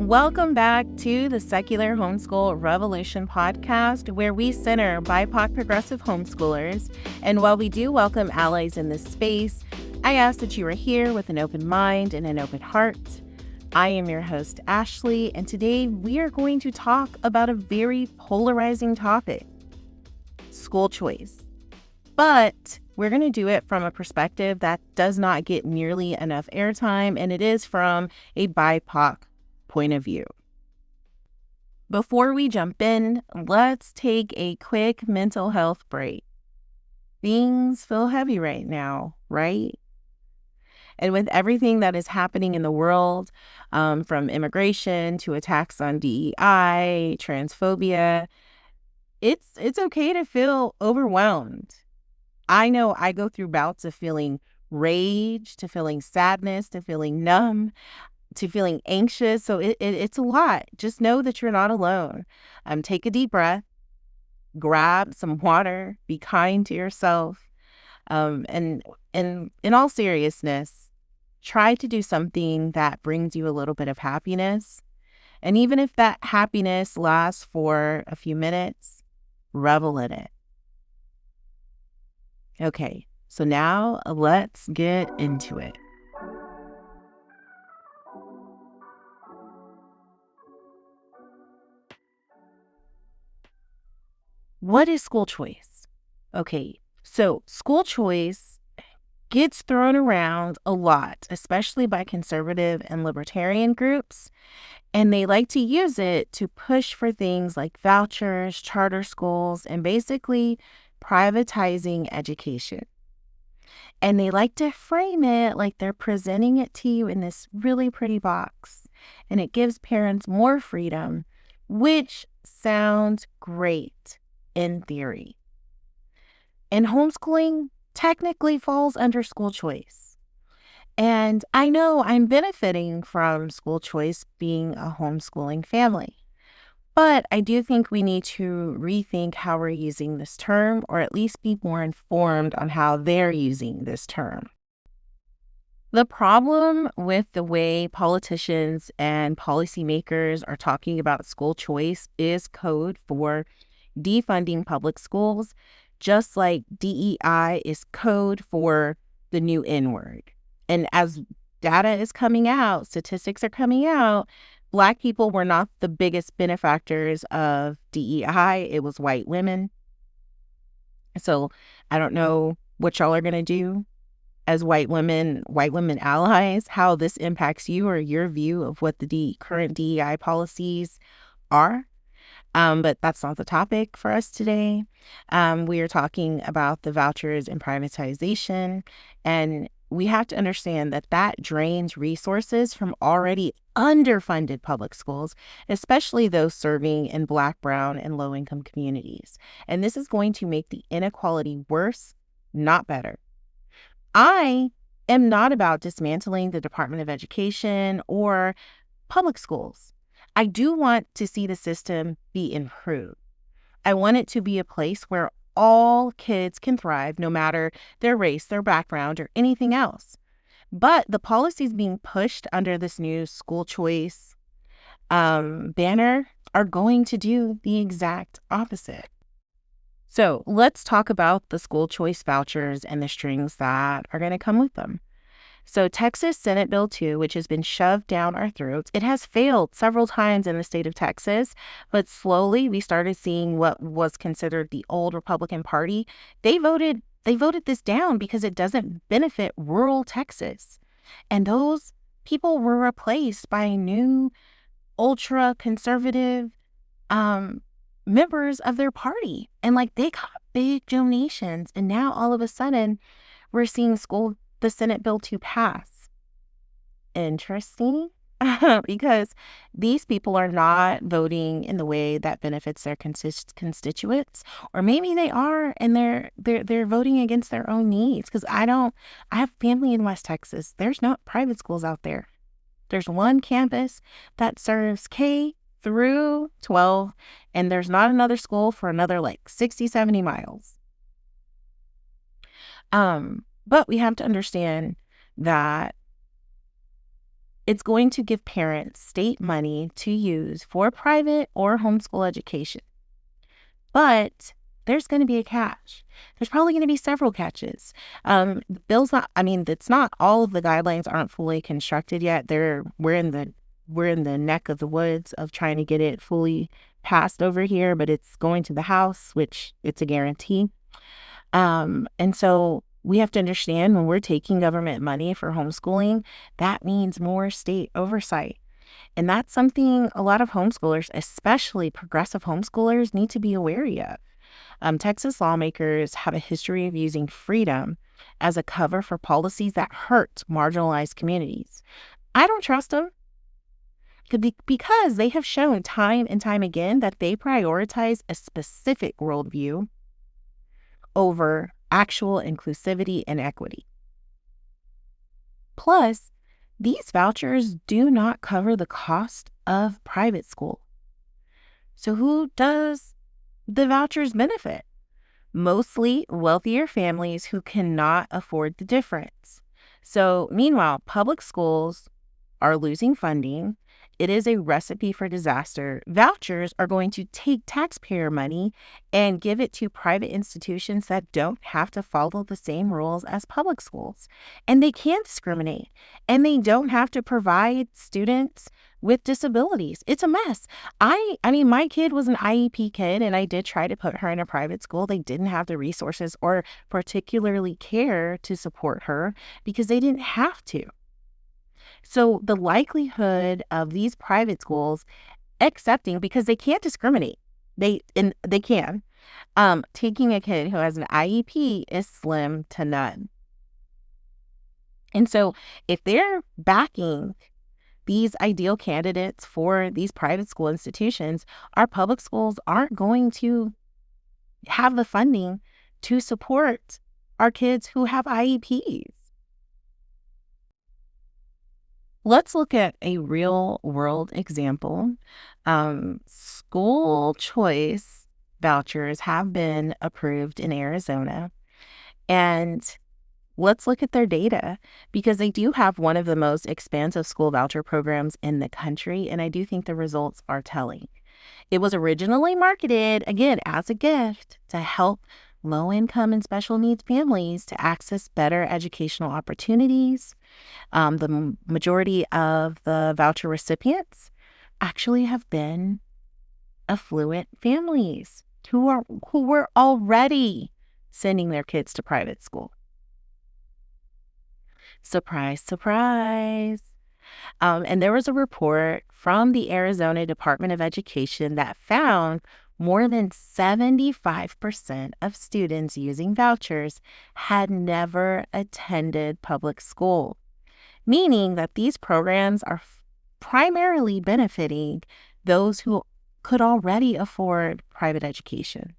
Welcome back to the Secular Homeschool Revolution podcast, where we center BIPOC progressive homeschoolers. And while we do welcome allies in this space, I ask that you are here with an open mind and an open heart. I am your host, Ashley, and today we are going to talk about a very polarizing topic, school choice. But we're going to do it from a perspective that does not get nearly enough airtime, and it is from a BIPOC point of view. Before we jump in, let's take a quick mental health break. Things feel heavy right now, right? And with everything that is happening in the world, from immigration to attacks on DEI, transphobia, it's okay to feel overwhelmed. I know I go through bouts of feeling rage, to feeling sadness, to feeling numb, to feeling anxious. So it's a lot. Just know that you're not alone. Take a deep breath, grab some water, be kind to yourself. And in all seriousness, try to do something that brings you a little bit of happiness. And even if that happiness lasts for a few minutes, revel in it. Okay, so now let's get into it. What is school choice? Okay, so school choice gets thrown around a lot, especially by conservative and libertarian groups, and they like to use it to push for things like vouchers, charter schools, and basically privatizing education. And they like to frame it like they're presenting it to you in this really pretty box, and it gives parents more freedom, which sounds great in theory. And homeschooling technically falls under school choice. And I know I'm benefiting from school choice being a homeschooling family. But I do think we need to rethink how we're using this term, or at least be more informed on how they're using this term. The problem with the way politicians and policymakers are talking about school choice is code for defunding public schools, just like DEI is code for the new N-word. And as data is coming out, statistics are coming out, Black people were not the biggest benefactors of DEI. It was white women. So I don't know what y'all are going to do as white women allies, how this impacts you or your view of what the current DEI policies are. But that's not the topic for us today. We are talking about the vouchers and privatization, and we have to understand that that drains resources from already underfunded public schools, especially those serving in Black, brown, and low-income communities. And this is going to make the inequality worse, not better. I am not about dismantling the Department of Education or public schools. I do want to see the system be improved. I want it to be a place where all kids can thrive, no matter their race, their background, or anything else. But the policies being pushed under this new school choice banner are going to do the exact opposite. So let's talk about the school choice vouchers and the strings that are going to come with them. So Texas Senate Bill 2, which has been shoved down our throats, it has failed several times in the state of Texas, but slowly we started seeing what was considered the old Republican Party. They voted this down because it doesn't benefit rural Texas. And those people were replaced by new ultra-conservative members of their party. And they got big donations. And now all of a sudden we're seeing the Senate Bill 2 pass. Interesting, because these people are not voting in the way that benefits their constituents, or maybe they are, and they're voting against their own needs. Because I have family in West Texas. There's no private schools out there. There's one campus that serves K through 12, and there's not another school for another 60, 70 miles. But we have to understand that It's going to give parents state money to use for private or homeschool education. But there's going to be a catch. There's probably going to be several catches. The bill's not, it's not all of the guidelines aren't fully constructed yet. We're in the neck of the woods of trying to get it fully passed over here, but it's going to the House, which it's a guarantee. And so we have to understand when we're taking government money for homeschooling, that means more state oversight. And that's something a lot of homeschoolers, especially progressive homeschoolers, need to be wary of. Texas lawmakers have a history of using freedom as a cover for policies that hurt marginalized communities. I don't trust them because they have shown time and time again that they prioritize a specific worldview over actual inclusivity and equity. Plus, these vouchers do not cover the cost of private school. So who does the vouchers benefit? Mostly wealthier families who cannot afford the difference. So meanwhile, public schools are losing funding. It is a recipe for disaster. Vouchers are going to take taxpayer money and give it to private institutions that don't have to follow the same rules as public schools. And they can't discriminate. And they don't have to provide students with disabilities. It's a mess. My kid was an IEP kid, and I did try to put her in a private school. They didn't have the resources or particularly care to support her because they didn't have to. So the likelihood of these private schools accepting, because they can't discriminate, they can, taking a kid who has an IEP is slim to none. And so if they're backing these ideal candidates for these private school institutions, our public schools aren't going to have the funding to support our kids who have IEPs. Let's look at a real world example. School choice vouchers have been approved in Arizona. And let's look at their data because they do have one of the most expansive school voucher programs in the country. And I do think the results are telling. It was originally marketed, again, as a gift to help low-income and special needs families to access better educational opportunities. The majority of the voucher recipients actually have been affluent families who were already sending their kids to private school. Surprise, surprise. And there was a report from the Arizona Department of Education that found more than 75% of students using vouchers had never attended public school, meaning that these programs are primarily benefiting those who could already afford private education.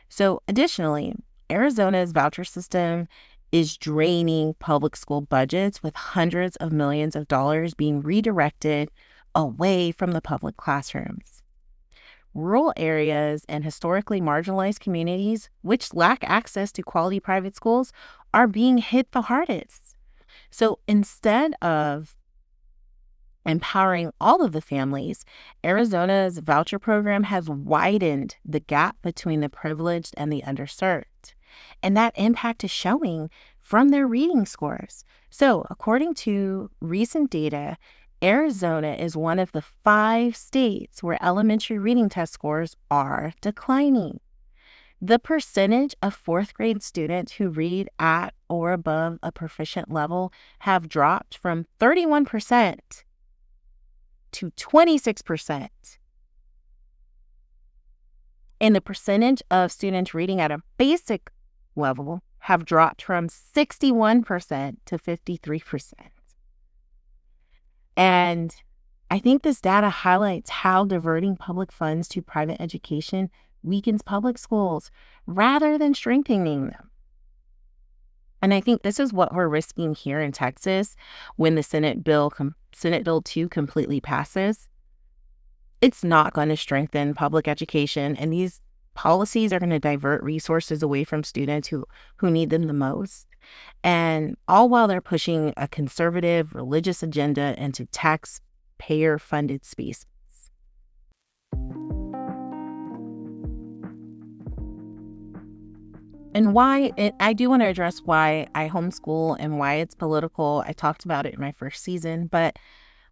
So additionally, Arizona's voucher system is draining public school budgets with hundreds of millions of dollars being redirected away from the public classrooms. Rural areas and historically marginalized communities, which lack access to quality private schools, are being hit the hardest. So instead of empowering all of the families, Arizona's voucher program has widened the gap between the privileged and the underserved. And that impact is showing from their reading scores. So according to recent data, Arizona is one of the 5 states where elementary reading test scores are declining. The percentage of 4th grade students who read at or above a proficient level have dropped from 31% to 26%. And the percentage of students reading at a basic level have dropped from 61% to 53%. And I think this data highlights how diverting public funds to private education weakens public schools rather than strengthening them. And I think this is what we're risking here in Texas when the Senate Bill 2 completely passes. It's not going to strengthen public education, and these policies are going to divert resources away from students who need them the most. And all while they're pushing a conservative religious agenda into taxpayer-funded spaces. And I do want to address why I homeschool and why it's political. I talked about it in my first season, but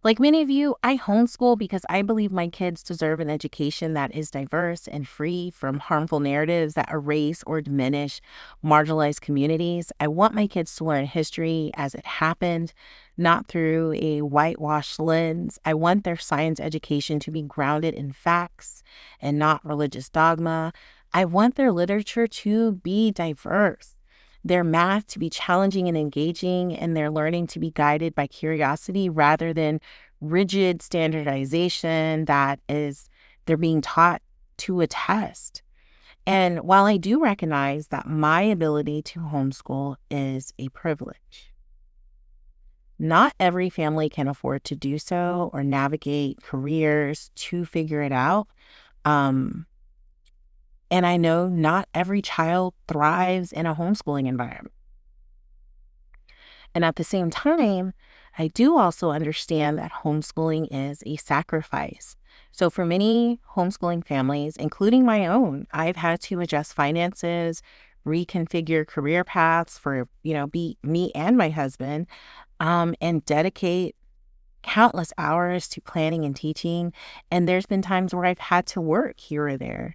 like many of you, I homeschool because I believe my kids deserve an education that is diverse and free from harmful narratives that erase or diminish marginalized communities. I want my kids to learn history as it happened, not through a whitewashed lens. I want their science education to be grounded in facts and not religious dogma. I want their literature to be diverse, their math to be challenging and engaging, and their learning to be guided by curiosity rather than rigid standardization that is they're being taught to a test. And while I do recognize that my ability to homeschool is a privilege, not every family can afford to do so or navigate careers to figure it out. And I know not every child thrives in a homeschooling environment. And at the same time, I do also understand that homeschooling is a sacrifice. So for many homeschooling families, including my own, I've had to adjust finances, reconfigure career paths for, be me and my husband, and dedicate countless hours to planning and teaching. And there's been times where I've had to work here or there.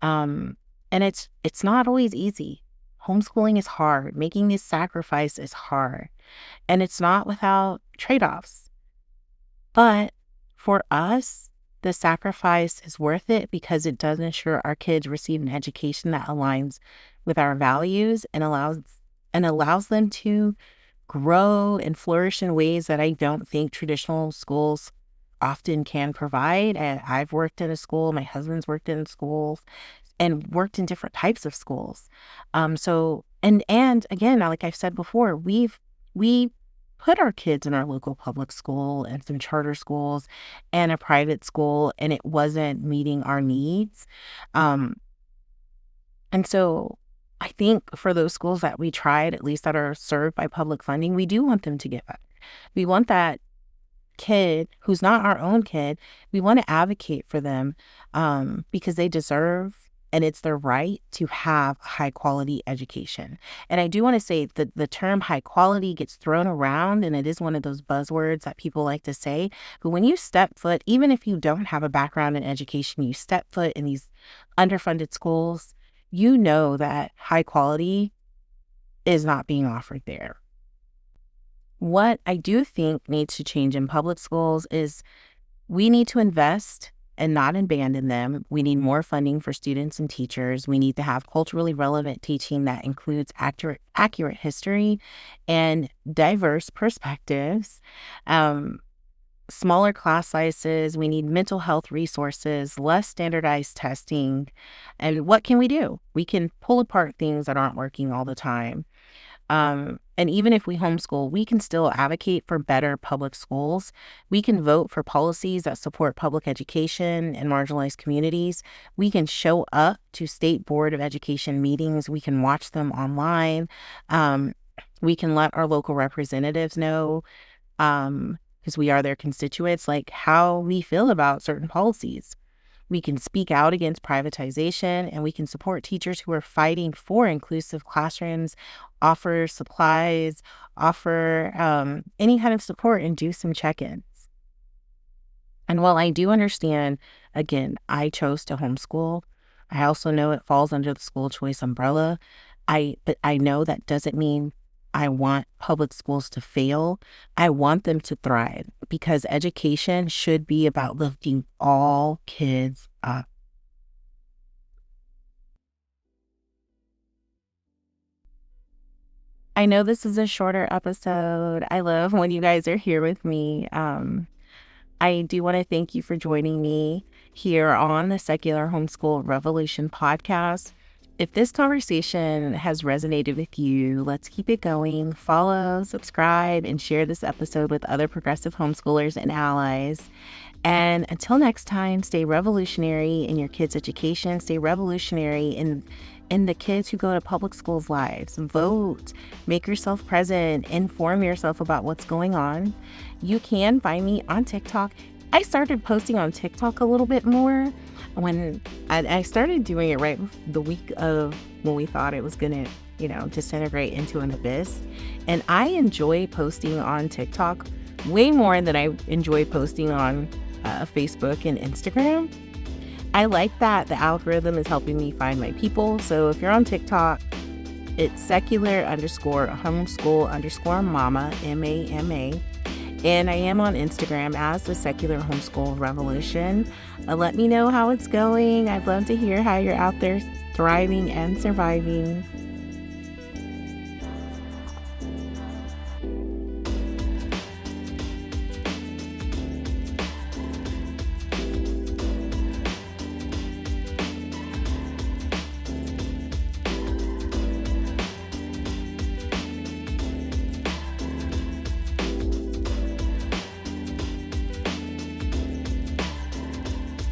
And it's not always easy. Homeschooling is hard. Making this sacrifice is hard. And it's not without trade-offs. But for us, the sacrifice is worth it because it does ensure our kids receive an education that aligns with our values and allows them to grow and flourish in ways that I don't think traditional schools often can provide. And I've worked in a school, my husband's worked in schools and worked in different types of schools. And again, like I've said before, we put our kids in our local public school and some charter schools and a private school, and it wasn't meeting our needs. And so I think for those schools that we tried, at least that are served by public funding, we do want them to get better. We want that kid who's not our own kid, we want to advocate for them because they deserve and it's their right to have high quality education. And I do want to say that the term high quality gets thrown around and it is one of those buzzwords that people like to say. But when you step foot, even if you don't have a background in education, you step foot in these underfunded schools, you know that high quality is not being offered there. What I do think needs to change in public schools is we need to invest and not abandon them. We need more funding for students and teachers. We need to have culturally relevant teaching that includes accurate history and diverse perspectives. Smaller class sizes. We need mental health resources, less standardized testing. And what can we do? We can pull apart things that aren't working all the time. And even if we homeschool, we can still advocate for better public schools. We can vote for policies that support public education in marginalized communities. We can show up to State Board of Education meetings. We can watch them online. We can let our local representatives know, because we are their constituents, like how we feel about certain policies. We can speak out against privatization, and we can support teachers who are fighting for inclusive classrooms, offer supplies, offer any kind of support, and do some check-ins. And while I do understand, again, I chose to homeschool, I also know it falls under the school choice umbrella. But I know that doesn't mean I want public schools to fail. I want them to thrive because education should be about lifting all kids up. I know this is a shorter episode. I love when you guys are here with me. I do want to thank you for joining me here on the Secular Homeschool Revolution podcast. If this conversation has resonated with you, let's keep it going. Follow, subscribe, and share this episode with other progressive homeschoolers and allies. And until next time, stay revolutionary in your kids' education. Stay revolutionary in the kids who go to public schools' lives. Vote, make yourself present, inform yourself about what's going on. You can find me on TikTok. I started posting on TikTok a little bit more when I started doing it right the week of when we thought it was going to, disintegrate into an abyss. And I enjoy posting on TikTok way more than I enjoy posting on Facebook and Instagram. I like that the algorithm is helping me find my people. So if you're on TikTok, it's secular_homeschool_mama, MAMA. And I am on Instagram as the Secular Homeschool Revolution. Let me know how it's going. I'd love to hear how you're out there thriving and surviving.